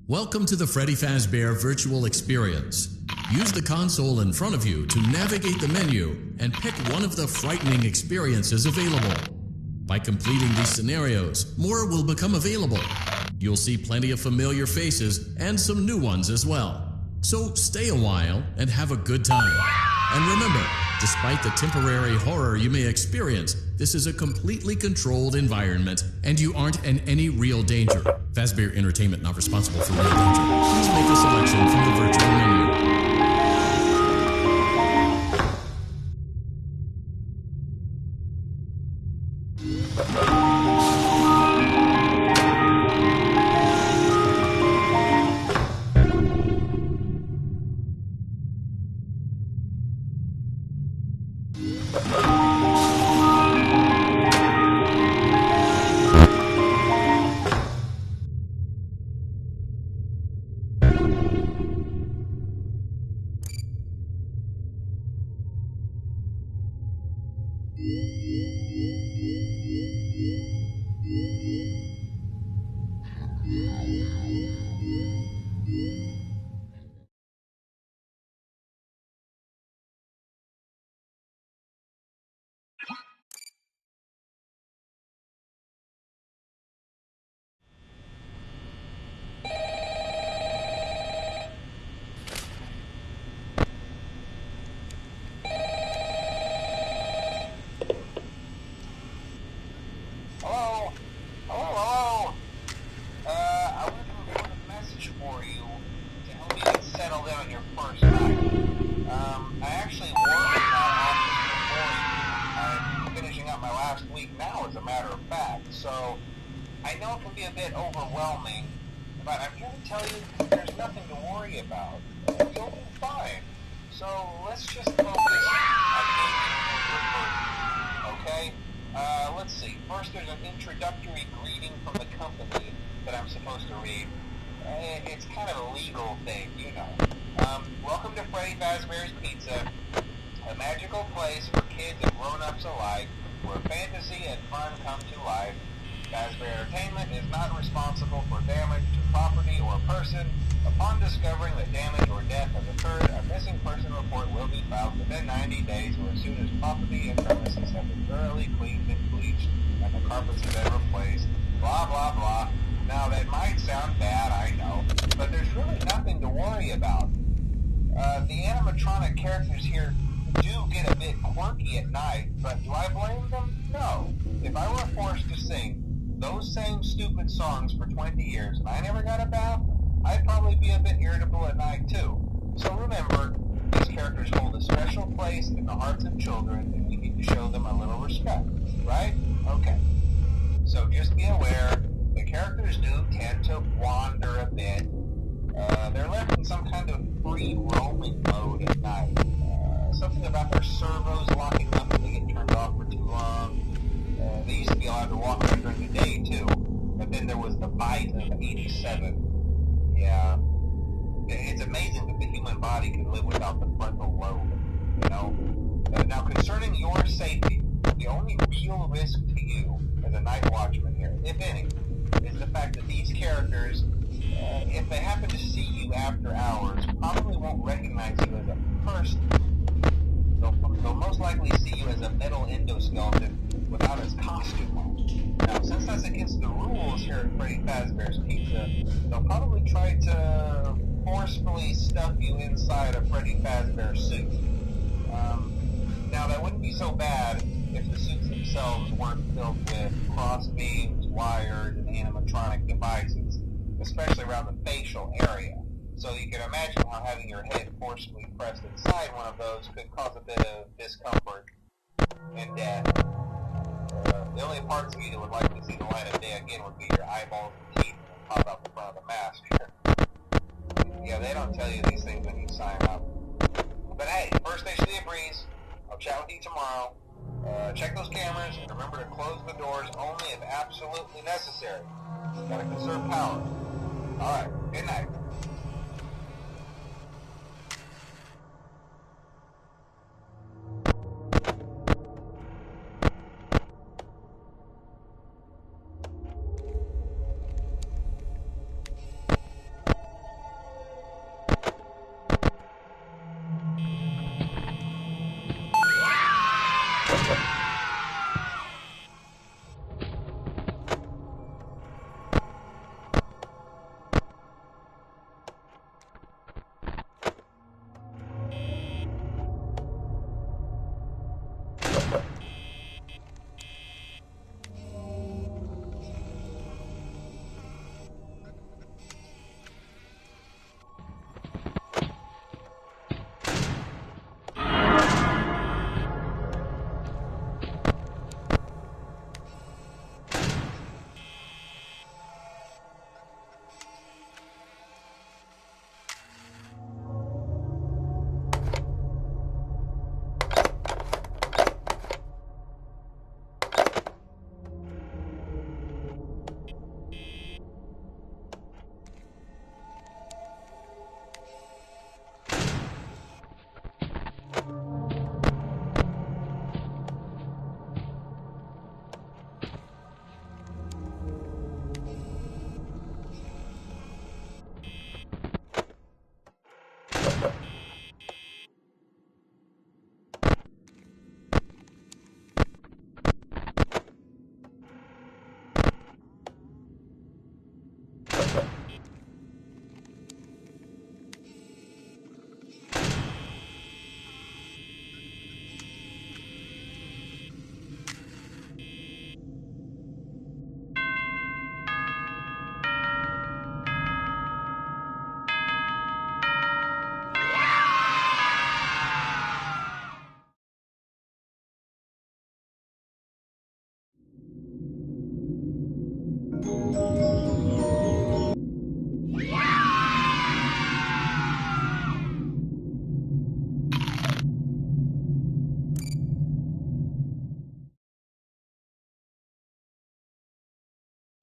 Welcome to the Freddy Fazbear Virtual Experience. Use the console in front of you to navigate the menu and pick one of the frightening experiences available. By completing these scenarios, more will become available. You'll see plenty of familiar faces and some new ones as well. So stay a while and have a good time. And remember, despite the temporary horror you may experience, this is a completely controlled environment and you aren't in any real danger. Fazbear Entertainment not responsible for real danger. Please make a selection from the virtual menu. So I know it can be a bit overwhelming, but I'm here to tell you there's nothing to worry about. You'll be fine. So let's just focus on making your first, okay? Let's see. First, there's an introductory greeting from the company that I'm supposed to read. It's kind of a legal thing, you know. Welcome to Freddy Fazbear's Pizza, a magical place for kids and grown-ups alike, where fantasy and fun come to life. Fazbear Entertainment is not responsible for damage to property or person. Upon discovering that damage or death has occurred, a missing person report will be filed within 90 days or as soon as property and premises have been thoroughly cleaned and bleached and the carpets have been replaced. Blah, blah, blah. Now, that might sound bad, I know, but there's really nothing to worry about. The animatronic characters here do get a bit quirky at night, but do I blame them? No. If I were forced to sing those same stupid songs for 20 years and I never got a bath, I'd probably be a bit irritable at night too. So remember, these characters hold a special place in the hearts of children and we need to show them a little respect, right? Okay. So just be aware, the characters do tend to wander a bit. They're left in some kind of free roaming mode at night. Something about their servos locking up if they get turned off for too long. They used to be allowed to walk around during the day too, but then there was the bite of 87. Yeah. It's amazing that the human body can live without the frontal lobe, you know? Now, concerning your safety, the only real risk to you as a night watchman here, if any, is the fact that these characters, if they happen to see you after hours, probably won't recognize you as a person. They'll most likely see you as a metal endoskeleton without its costume on. Now, since that's against the rules here at Freddy Fazbear's Pizza, they'll probably try to forcefully stuff you inside a Freddy Fazbear suit. Now, that wouldn't be so bad if the suits themselves weren't filled with cross beams, wires, and animatronic devices, especially around the facial area. So you can imagine how having your head forcefully pressed inside one of those could cause a bit of discomfort and death. The only parts of you that would like to see the light of day again would be your eyeballs and teeth that pop out the front of the mask. Yeah, they don't tell you these things when you sign up. But hey, first station of the breeze. I'll chat with you tomorrow. Check those cameras and remember to close the doors only if absolutely necessary. Gotta conserve power. Alright, good night.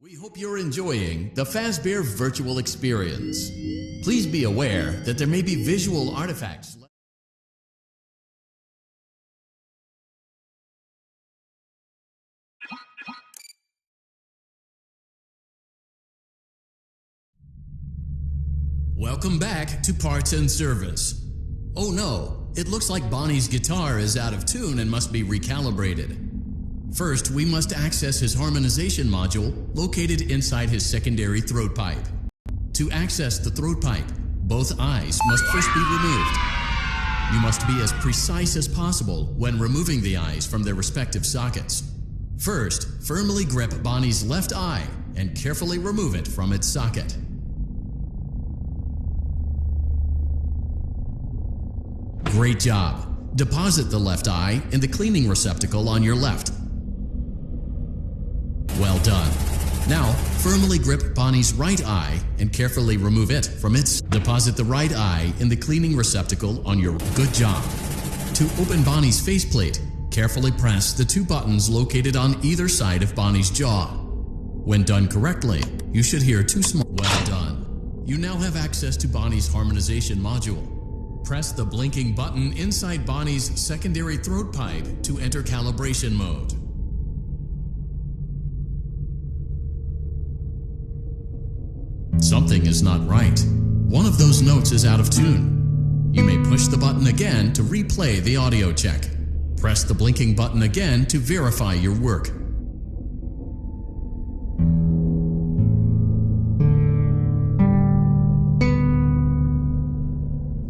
We hope you're enjoying the Fazbear Virtual Experience. Please be aware that there may be visual artifacts. Welcome back to Parts and Service. Oh no, it looks like Bonnie's guitar is out of tune and must be recalibrated. First, we must access his harmonization module located inside his secondary throat pipe. To access the throat pipe, both eyes must first be removed. You must be as precise as possible when removing the eyes from their respective sockets. First, firmly grip Bonnie's left eye and carefully remove it from its socket. Great job! Deposit the left eye in the cleaning receptacle on your left. Well done. Now, firmly grip Bonnie's right eye and carefully remove it from its. Deposit the right eye in the cleaning receptacle on your. Good job. To open Bonnie's faceplate, carefully press the two buttons located on either side of Bonnie's jaw. When done correctly, you should hear two small. Well done. You now have access to Bonnie's harmonization module. Press the blinking button inside Bonnie's secondary throat pipe to enter calibration mode. Something is not right. One of those notes is out of tune. You may push the button again to replay the audio check. Press the blinking button again to verify your work.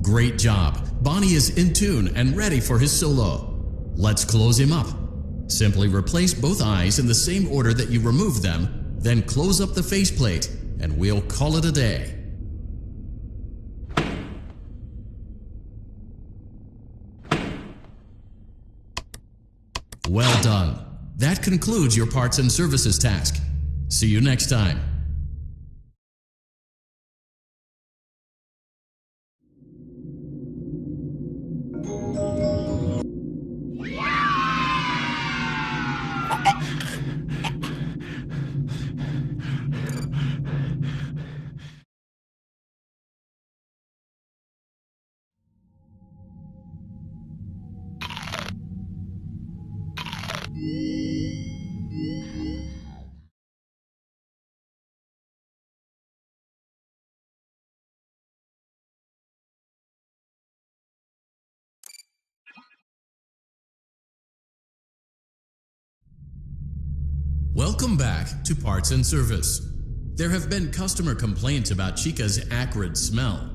Great job! Bonnie is in tune and ready for his solo. Let's close him up. Simply replace both eyes in the same order that you removed them, then close up the faceplate, and we'll call it a day. Well done. That concludes your parts and services task. See you next time. Welcome back to Parts and Service. There have been customer complaints about Chica's acrid smell.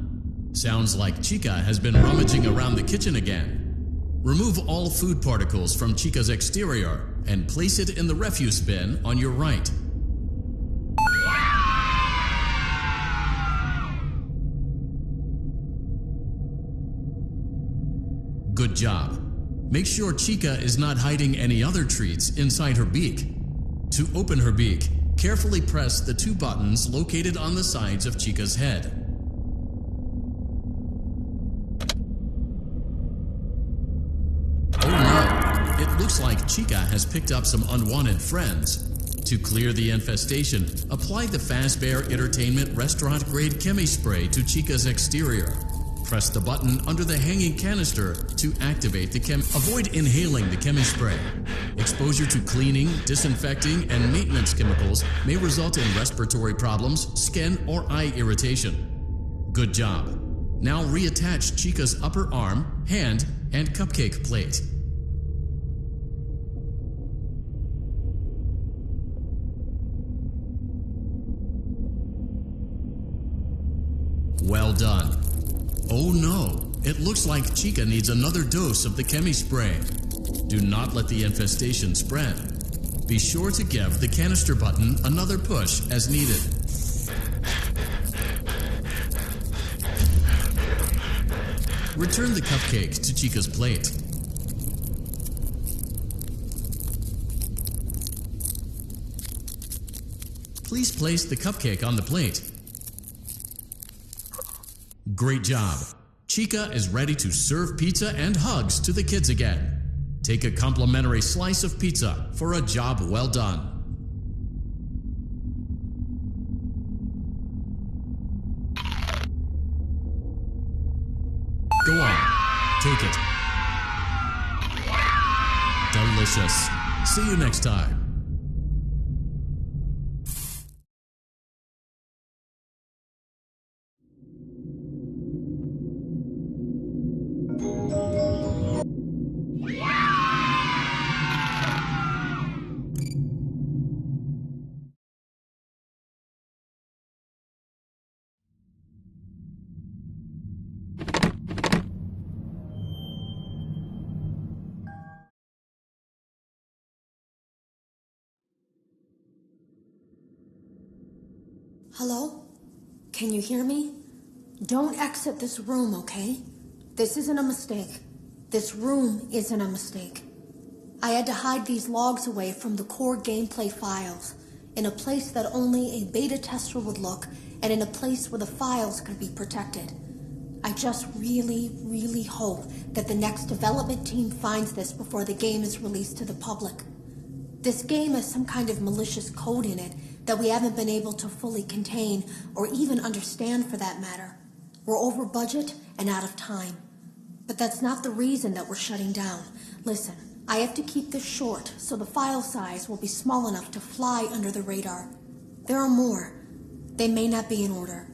Sounds like Chica has been rummaging around the kitchen again. Remove all food particles from Chica's exterior and place it in the refuse bin on your right. Good job. Make sure Chica is not hiding any other treats inside her beak. To open her beak, carefully press the two buttons located on the sides of Chica's head. Oh no! It looks like Chica has picked up some unwanted friends. To clear the infestation, apply the Fazbear Entertainment restaurant-grade chemi spray to Chica's exterior. Press the button under the hanging canister to activate the Avoid inhaling the chemi spray. Exposure to cleaning, disinfecting, and maintenance chemicals may result in respiratory problems, skin, or eye irritation. Good job. Now reattach Chica's upper arm, hand, and cupcake plate. Well done. Oh no, it looks like Chica needs another dose of the Chemi Spray. Do not let the infestation spread. Be sure to give the canister button another push as needed. Return the cupcake to Chica's plate. Please place the cupcake on the plate. Great job. Chica is ready to serve pizza and hugs to the kids again. Take a complimentary slice of pizza for a job well done. Go on, take it. Delicious. See you next time. Hello? Can you hear me? Don't exit this room, okay? This isn't a mistake. This room isn't a mistake. I had to hide these logs away from the core gameplay files, in a place that only a beta tester would look, and in a place where the files could be protected. I just really hope that the next development team finds this before the game is released to the public. This game has some kind of malicious code in it that we haven't been able to fully contain or even understand for that matter. We're over budget and out of time. But that's not the reason that we're shutting down. Listen, I have to keep this short so the file size will be small enough to fly under the radar. There are more. They may not be in order.